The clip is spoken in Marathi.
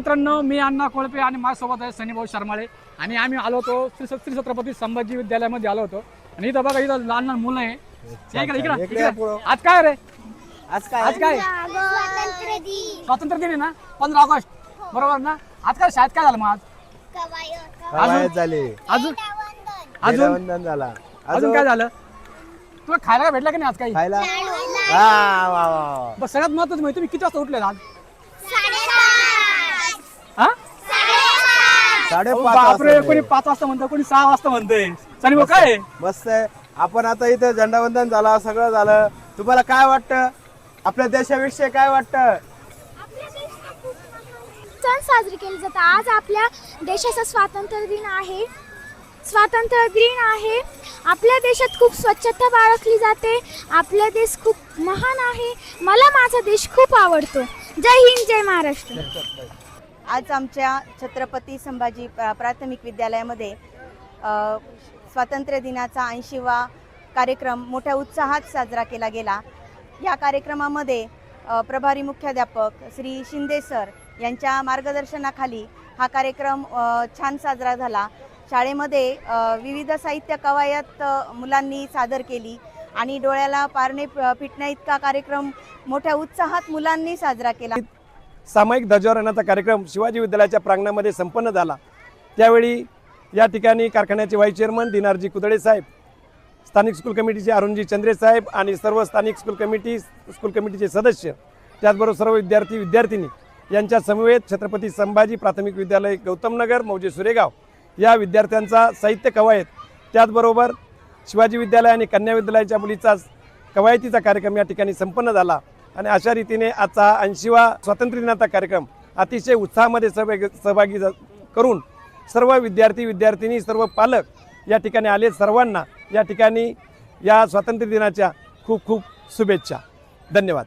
मित्रांनो, मी अण्णा कोळपे आणि माझ्यासोबत आहे सनी भाऊ शर्माळे आणि आम्ही आलो होतो श्री छत्रपती संभाजी विद्यालयामध्ये आलो होतो. आणि इथं बघा, इथं लहान लहान मुलं आहे. आज काय रे? आज काय स्वातंत्र्य दिन आहे ना, 15 ऑगस्ट बरोबर ना. आज काय शाळेत काय झालं मग? आज झाले अजून झाला. अजून काय झालं? तुला खायला भेटलं की नाही आज काही? खायला बस सगळ्यात महत्वाचं माहिती, तुम्ही किती वाजता उठले आज? हा? 5:30 बापरे, कोणी 5 वाजता म्हणतं, कोणी 6 वाजता म्हणतंय. सनी भाऊ काय आहे? मस्त आहे. आपण आता इथे झेंडावंदन झाला, सगळं झालं. तुम्हाला काय वाटतं? आपल्या देशाविषयी काय वाटतं? सण साजरे केले जातात. आज आपल्या देशाचा स्वातंत्र्य दिन आहे. आपल्या देशात खूप स्वच्छता बाळगली जाते. आपला देश खूप महान आहे. मला माझा देश खूप आवडतो. जय हिंद, जय महाराष्ट्र. आज आमच्या छत्रपती संभाजी प्राथमिक विद्यालयामध्ये स्वातंत्र्य दिनाचा 80वा कार्यक्रम मोठ्या उत्साहात साजरा केला गेला. या कार्यक्रमामध्ये प्रभारी मुख्याध्यापक श्री शिंदे सर यांच्या मार्गदर्शनाखाली हा कार्यक्रम छान साजरा झाला. शाळेमध्ये विविध साहित्य कवायत मुलांनी सादर केली आणि डोळ्याला पारणे फिटण्या इतका कार्यक्रम मोठ्या उत्साहात मुलांनी साजरा केला. सामायिक ध्वजारोहणाचा कार्यक्रम शिवाजी विद्यालयाच्या प्रांगणामध्ये संपन्न झाला. त्यावेळी या ठिकाणी कारखान्याचे व्हाईस चेअरमन दिनारजी कुदळे साहेब, स्थानिक स्कूल कमिटीचे अरुणजी चंद्रे साहेब आणि सर्व स्थानिक स्कूल कमिटीचे सदस्य, त्याचबरोबर सर्व विद्यार्थी यांच्या समवेत छत्रपती संभाजी प्राथमिक विद्यालय गौतमनगर मौजे सुरेगाव या विद्यार्थ्यांचा साहित्य कवायत, त्याचबरोबर शिवाजी विद्यालय आणि कन्या विद्यालयाच्या मुलीचा कवायतीचा कार्यक्रम या ठिकाणी संपन्न झाला. आणि अशा रीतीने आजचा 80वा स्वातंत्र्य दिनाचा कार्यक्रम अतिशय उत्साहामध्ये सहभागी करून सर्व विद्यार्थिनी, सर्व पालक या ठिकाणी आले. सर्वांना या ठिकाणी या स्वातंत्र्य दिनाच्या खूप खूप शुभेच्छा. धन्यवाद.